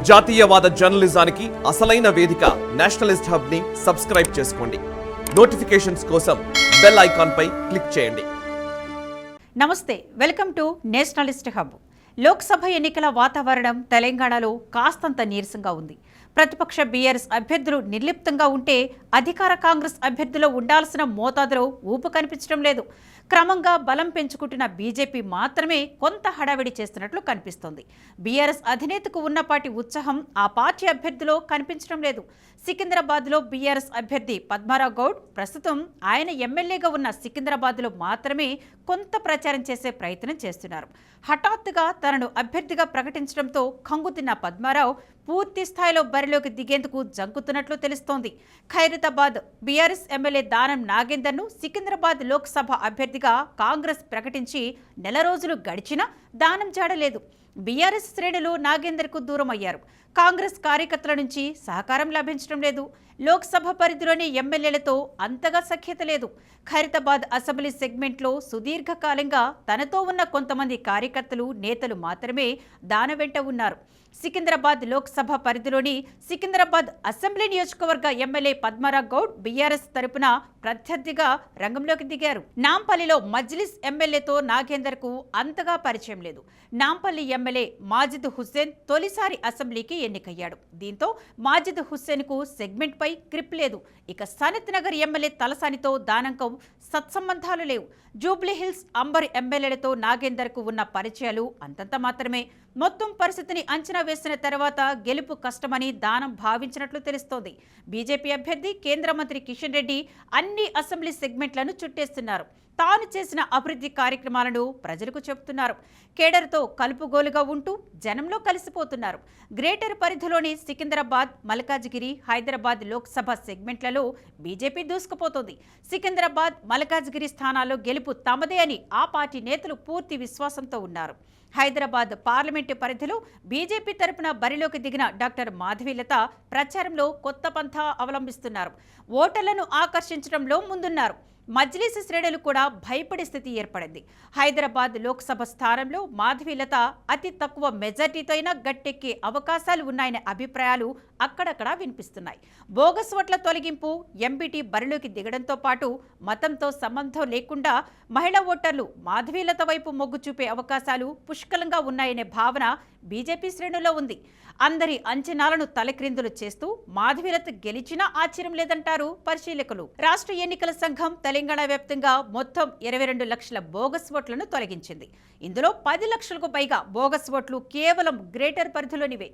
జాతీయవాద జర్నలిజానికి అసలైన వేదిక నేషనలిస్ట్ హబ్ ని సబ్స్క్రైబ్ చేసుకోండి. నోటిఫికేషన్స్ కోసం బెల్ ఐకాన్ పై క్లిక్ చేయండి. నమస్తే, welcome to Nationalist hub. Lok Sabha ఎన్నికల వాతావరణం తెలంగాణలో కాస్తంత నీరసంగా ఉంది. ప్రతిపక్ష బీఆర్ఎస్ అభ్యర్థులు నిర్లిప్తంగా ఉంటే అధికార కాంగ్రెస్ అభ్యర్థులు ఉండాల్సిన మోతాదులో ఊపు కనిపించడం లేదు. క్రమంగా బలం పెంచుకుంటున్న బీజేపీ మాత్రమే కొంత హడావిడి చేస్తున్నట్లు కనిపిస్తోంది. బీఆర్ఎస్ అధినేతకు ఉన్నపాటి ఉత్సాహం ఆ పార్టీ అభ్యర్థిలో కనిపించడం లేదు. సికింద్రాబాద్లో బీఆర్ఎస్ అభ్యర్థి పద్మారావు గౌడ్ ప్రస్తుతం ఆయన ఎమ్మెల్యేగా ఉన్న సికింద్రాబాద్లో మాత్రమే కొంత ప్రచారం చేసే ప్రయత్నం చేస్తున్నారు. హఠాత్తుగా తనను అభ్యర్థిగా ప్రకటించడంతో కంగుతిన్న పద్మారావు పూర్తి స్థాయిలో బరిలోకి దిగేందుకు జంకుతున్నట్లు తెలుస్తోంది. ఖైరతాబాద్ బీఆర్ఎస్ ఎమ్మెల్యే దానం నాగేందర్ను సికింద్రాబాద్ లోక్సభ అభ్యర్థిగా కాంగ్రెస్ ప్రకటించి నెల రోజులు గడిచినా దానం జాడలేదు. బీఆర్ఎస్ శ్రేణులు నాగేందర్కు దూరం అయ్యారు. కాంగ్రెస్ కార్యకర్తల నుంచి సహకారం లభించడం లేదు. లోక్సభ పరిధిలోని ఎమ్మెల్యేలతో అంతగా సఖ్యత లేదు. ఖైరతాబాద్ అసెంబ్లీ సెగ్మెంట్లో సుదీర్ఘకాలంగా తనతో ఉన్న కొంతమంది కార్యకర్తలు, నేతలు మాత్రమే దాన వెంట ఉన్నారు. సికింద్రాబాద్ లోక్సభ పరిధిలోని సికింద్రాబాద్ అసెంబ్లీ నియోజకవర్గ ఎమ్మెల్యే పద్మారావు గౌడ్ బీఆర్ఎస్ తరపున ప్రత్యర్థిగా రంగంలోకి దిగారు. నాంపల్లిలో మజ్లిస్ ఎమ్మెల్యేతో నాగేందర్కు అంతగా పరిచయం లేదు. నాంపల్లి ఎమ్మెల్యే మాజిద్ హుస్సేన్ తొలిసారి అసెంబ్లీకి ఎన్నికయ్యాడు. దీంతో మాజిద్ హుస్సేన్కు సెగ్మెంట్ పై గ్రిప్ లేదు. ఇక సనత్ నగర్ ఎమ్మెల్యే తలసానితో దానంకం సత్సంబంధాలు లేవు. జూబ్లీహిల్స్, అంబర్ ఎమ్మెల్యేలతో నాగేందర్కు ఉన్న పరిచయాలు అంతంత మాత్రమే. మొత్తం పరిస్థితిని అంచనా వేసిన తర్వాత గెలుపు కష్టమని దానం భావించినట్లు తెలుస్తోంది. బీజేపీ అభ్యర్థి కేంద్ర మంత్రి కిషన్ రెడ్డి అన్ని అసెంబ్లీ సెగ్మెంట్లను చుట్టేస్తున్నారు. తాను చేసిన అభివృద్ధి కార్యక్రమాలను ప్రజలకు చెబుతున్నారు. కేడర్తో కలుపుగోలుగా ఉంటూ జనంలో కలిసిపోతున్నారు. గ్రేటర్ పరిధిలోని సికింద్రాబాద్, మల్కాజ్గిరి, హైదరాబాద్ లోక్సభ సెగ్మెంట్లలో బీజేపీ దూసుకుపోతోంది. సికింద్రాబాద్, మల్కాజ్గిరి స్థానాల్లో గెలుపు తమదే అని ఆ పార్టీ నేతలు పూర్తి విశ్వాసంతో ఉన్నారు. హైదరాబాద్ పార్లమెంటు పరిధిలో బీజేపీ తరపున బరిలోకి దిగిన డాక్టర్ మాధవీలత ప్రచారంలో కొత్త పంథా అవలంబిస్తున్నారు. ఓటర్లను ఆకర్షించడంలో ముందున్నారు. మజ్లిస్ శ్రేణులు కూడా భయపడే స్థితి ఏర్పడింది. హైదరాబాద్ లోక్సభ స్థానంలో మాధవీలత అతి తక్కువ మెజార్టీతో అయినా గట్టెక్కే అవకాశాలు ఉన్నాయనే అభిప్రాయాలు అక్కడక్కడా వినిపిస్తున్నాయి. బోగస్ ఓట్ల తొలగింపు, ఎంబీటీ బరిలోకి దిగడంతో పాటు మతంతో సంబంధం లేకుండా మహిళా ఓటర్లు మాధవీలత వైపు మొగ్గు చూపే అవకాశాలు పుష్కలంగా ఉన్నాయనే భావన బీజేపీ శ్రేణుల్లో ఉంది. అందరి అంచనాలను తలక్రిందులు చేస్తూ మాధవీలత గెలిచినా ఆశ్చర్యం లేదంటారు పరిశీలకులు. రాష్ట్ర ఎన్నికల సంఘం తెలంగాణ వ్యాప్తంగా మొత్తం 22 లక్షల బోగస్ ఓట్లను తొలగించింది. ఇందులో 10 లక్షలకు పైగా బోగస్ ఓట్లు కేవలం గ్రేటర్ పరిధిలోనివే.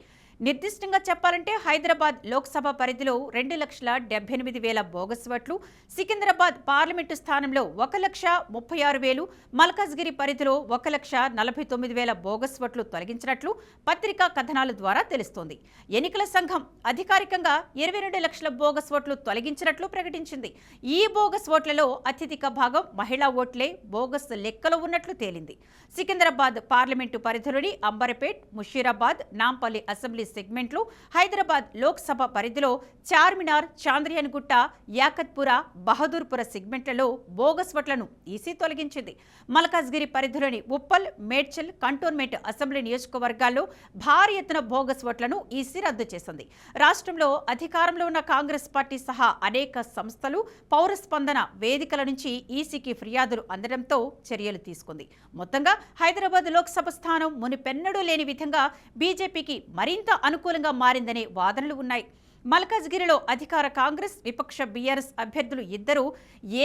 నిర్దిష్టంగా చెప్పాలంటే హైదరాబాద్ లోక్సభ పరిధిలో 2,78,000 బోగస్ ఓట్లు, సికింద్రాబాద్ పార్లమెంటు స్థానంలో 1,36,000, మల్కాజ్గిరి పరిధిలో 1,49,000 బోగస్ ఓట్లు తొలగించినట్లు పత్రికా కథనాల ద్వారా తెలుస్తోంది. ఎన్నికల సంఘం అధికారికంగా 22 లక్షల బోగస్ ఓట్లు తొలగించినట్లు ప్రకటించింది. ఈ బోగస్ ఓట్లలో అత్యధిక భాగం మహిళా ఓట్లే బోగస్ లెక్కలో ఉన్నట్లు తేలింది. సికింద్రాబాద్ పార్లమెంటు పరిధిలోని అంబర్పేట్, ముషీరాబాద్, నాంపల్లి అసెంబ్లీ సెగ్మెంట్లు, హైదరాబాద్ లోక్సభ పరిధిలో చార్మినార్, చాంద్రియాన్గుట్ట, యాకత్పుర, బహదూర్పుర సెగ్మెంట్లలో బోగస్ ఓట్లను ఈసీ తొలగించింది. మల్కాజ్గిరి పరిధిలోని ఉప్పల్, మేడ్చల్, కంటోన్మెంట్ అసెంబ్లీ నియోజకవర్గాల్లో భారీ ఎత్తున బోగస్ ఓట్లను ఈసీ రద్దు చేసింది. రాష్ట్రంలో అధికారంలో ఉన్న కాంగ్రెస్ పార్టీ సహా అనేక సంస్థలు, పౌర స్పందన వేదికల నుంచి ఈసీకి ఫిర్యాదులు అందడంతో చర్యలు తీసుకుంది. మొత్తంగా హైదరాబాద్ లోక్సభ స్థానం మునిపెన్నడూ లేని విధంగా బీజేపీకి మరింత అనుకూలంగా మారిందనే వాదనలు ఉన్నాయి. మల్కాజ్గిరిలో అధికార కాంగ్రెస్, విపక్ష బీఆర్ఎస్ అభ్యర్థులు ఇద్దరూ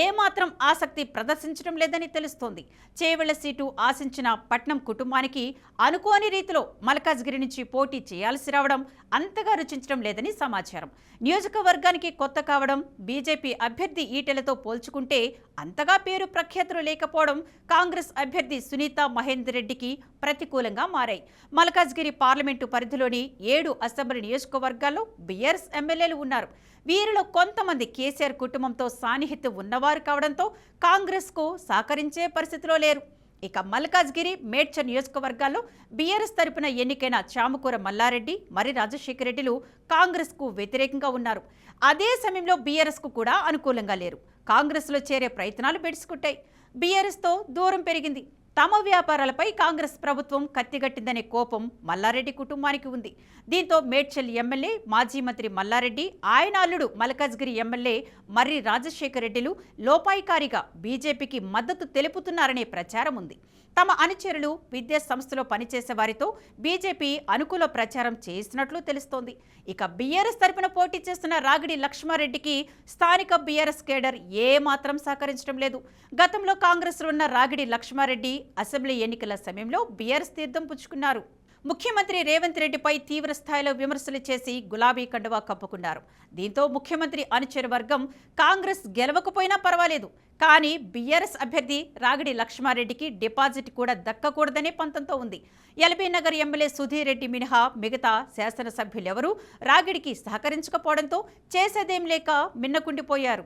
ఏమాత్రం ఆసక్తి ప్రదర్శించడం లేదని తెలుస్తోంది. చేవెళ్ల సీటు ఆశించిన పట్నం కుటుంబానికి అనుకోని రీతిలో మల్కాజ్గిరి నుంచి పోటీ చేయాల్సి రావడం అంతగా రుచించడం లేదని సమాచారం. నియోజకవర్గానికి కొత్త కావడం, బీజేపీ అభ్యర్థి ఈటెలతో పోల్చుకుంటే అంతగా పేరు ప్రఖ్యాతులు లేకపోవడం కాంగ్రెస్ అభ్యర్థి సునీతా మహేందర్ రెడ్డికి ప్రతికూలంగా మారాయి. మల్కాజ్గిరి పార్లమెంటు పరిధిలోని 7 అసెంబ్లీ నియోజకవర్గాల్లో బీఆర్ఎస్ ఎమ్మెల్యేలు ఉన్నారు. వీరిలో కొంతమంది కేసీఆర్ కుటుంబంతో సాన్నిహిత్యం ఉన్నవారు కావడంతో కాంగ్రెస్కు సహకరించే పరిస్థితిలో లేరు. ఇక మల్కాజ్గిరి, మేడ్చల్ నియోజకవర్గాల్లో బీఆర్ఎస్ తరపున ఎన్నికైన చామకూర మల్లారెడ్డి, మరి రాజశేఖర రెడ్డిలు కాంగ్రెస్కు వ్యతిరేకంగా ఉన్నారు. అదే సమయంలో బీఆర్ఎస్కు కూడా అనుకూలంగా లేరు. కాంగ్రెస్లో చేరే ప్రయత్నాలు బెడిసుకుంటాయి. బీఆర్ఎస్తో దూరం పెరిగింది. తమ వ్యాపారాలపై కాంగ్రెస్ ప్రభుత్వం కత్తిగట్టిందనే కోపం మల్లారెడ్డి కుటుంబానికి ఉంది. దీంతో మేడ్చల్ ఎమ్మెల్యే మాజీ మంత్రి మల్లారెడ్డి, ఆయన అల్లుడు మల్కాజ్గిరి ఎమ్మెల్యే మర్రి రాజశేఖర్ రెడ్డిలు లోపాయికారిగా బీజేపీకి మద్దతు తెలుపుతున్నారనే ప్రచారం ఉంది. తమ అనుచరులు విద్యా సంస్థలో పనిచేసే వారితో బీజేపీ అనుకూల ప్రచారం చేస్తున్నట్లు తెలుస్తోంది. ఇక బీఆర్ఎస్ తరపున పోటీ చేస్తున్న రాగిడి లక్ష్మారెడ్డికి స్థానిక బీఆర్ఎస్ కేడర్ ఏమాత్రం సహకరించడం లేదు. గతంలో కాంగ్రెస్లో ఉన్న రాగిడి లక్ష్మారెడ్డి అసెంబ్లీ ఎన్నికల సమయంలో బీఆర్ఎస్ తీర్థం పుచ్చుకున్నారు. ముఖ్యమంత్రి రేవంత్ రెడ్డిపై తీవ్ర స్థాయిలో విమర్శలు చేసి గులాబీ కండువా కప్పుకున్నారు. దీంతో ముఖ్యమంత్రి అనుచర వర్గం కాంగ్రెస్ గెలవకపోయినా పర్వాలేదు, కానీ బీఆర్ఎస్ అభ్యర్థి రాగిడి లక్ష్మారెడ్డికి డిపాజిట్ కూడా దక్కకూడదనే పంతంతో ఉంది. ఎల్బీ నగర్ ఎమ్మెల్యే సుధీర్ రెడ్డి మినహా మిగతా శాసనసభ్యులెవరూ రాగిడికి సహకరించకపోవడంతో చేసేదేం లేక మిన్నకుండిపోయారు.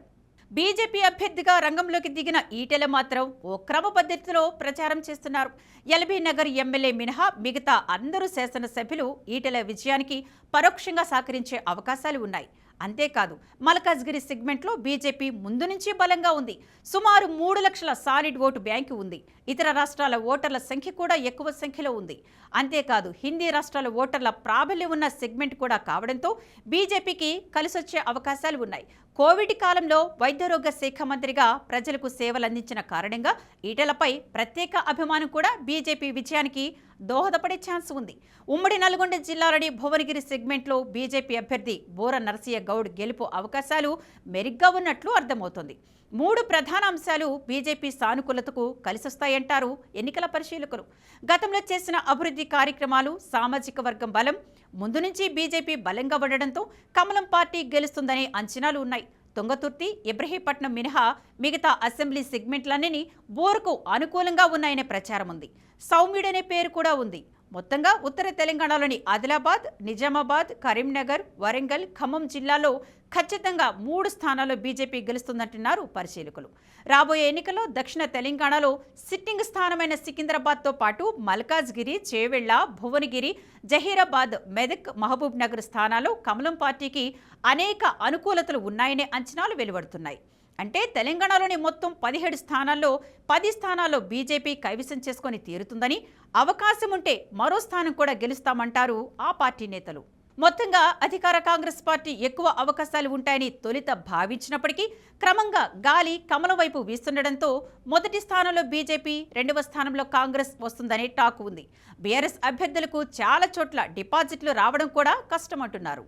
బీజేపీ అభ్యర్థిగా రంగంలోకి దిగిన ఈటెల మాత్రం ఓ క్రమ పద్ధతిలో ప్రచారం చేస్తున్నారు. ఎల్బీ నగర్ ఎమ్మెల్యే మినహా మిగతా అందరూ శాసనసభ్యులు ఈటెల విజయానికి పరోక్షంగా సహకరించే అవకాశాలు ఉన్నాయి. అంతేకాదు, మల్కాజ్గిరి సెగ్మెంట్లో బీజేపీ ముందు నుంచి బలంగా ఉంది. సుమారు 3 లక్షల సాలిడ్ ఓటు బ్యాంకు ఉంది. ఇతర రాష్ట్రాల ఓటర్ల సంఖ్య కూడా ఎక్కువ సంఖ్యలో ఉంది. అంతేకాదు, హిందీ రాష్ట్రాల ఓటర్ల ప్రాబల్యం ఉన్న సెగ్మెంట్ కూడా కావడంతో బీజేపీకి కలిసొచ్చే అవకాశాలు ఉన్నాయి. కోవిడ్ కాలంలో వైద్యారోగ్య శాఖ మంత్రిగా ప్రజలకు సేవలు అందించిన కారణంగా ఈటెలపై ప్రత్యేక అభిమానం కూడా బీజేపీ విజయానికి దోహదపడే ఛాన్స్ ఉంది. ఉమ్మడి నల్గొండ జిల్లాలోని భువనగిరి సెగ్మెంట్లో బీజేపీ అభ్యర్థి బోర నరసయ్య గౌడ్ గెలుపు అవకాశాలు మెరుగ్గా ఉన్నట్లు అర్థమవుతోంది. 3 ప్రధాన అంశాలు బీజేపీ సానుకూలతకు కలిసొస్తాయంటారు ఎన్నికల పరిశీలకులు. గతంలో చేసిన అభివృద్ధి కార్యక్రమాలు, సామాజిక వర్గం బలం, ముందు నుంచి బీజేపీ బలంగా ఉండడంతో కమలం పార్టీ గెలుస్తుందనే అంచనాలు ఉన్నాయి. తుంగతుర్తి, ఇబ్రహీంపట్నం మినహా మిగతా అసెంబ్లీ సెగ్మెంట్లన్నీ బోరుకు అనుకూలంగా ఉన్నాయనే ప్రచారం ఉంది. సౌమ్యుడనే పేరు కూడా ఉంది. మొత్తంగా ఉత్తర తెలంగాణలోని ఆదిలాబాద్, నిజామాబాద్, కరీంనగర్, వరంగల్, ఖమ్మం జిల్లాలో ఖచ్చితంగా 3 స్థానాల్లో బీజేపీ గెలుస్తుందంటున్నారు పరిశీలకులు. రాబోయే ఎన్నికల్లో దక్షిణ తెలంగాణలో సిట్టింగ్ స్థానమైన సికింద్రాబాద్తో పాటు మల్కాజ్గిరి, చేవెళ్ల, భువనగిరి, జహీరాబాద్, మెదక్, మహబూబ్ నగర్ స్థానాల్లో కమలం పార్టీకి అనేక అనుకూలతలు ఉన్నాయనే అంచనాలు వెలువడుతున్నాయి. అంటే తెలంగాణలోని మొత్తం 17 స్థానాల్లో 10 స్థానాల్లో బీజేపీ కైవసం చేసుకొని తీరుతుందని, అవకాశం ఉంటే మరో స్థానం కూడా గెలుస్తామంటారు ఆ పార్టీ నేతలు. మొత్తంగా అధికార కాంగ్రెస్ పార్టీ ఎక్కువ అవకాశాలు ఉంటాయని తొలుత భావించినప్పటికీ క్రమంగా గాలి కమలం వైపు వీస్తుండటంతో మొదటి స్థానంలో బీజేపీ, 2వ స్థానంలో కాంగ్రెస్ వస్తుందనే టాక్ ఉంది. బీఆర్ఎస్ అభ్యర్థులకు చాలా చోట్ల డిపాజిట్లు రావడం కూడా కష్టమంటున్నారు.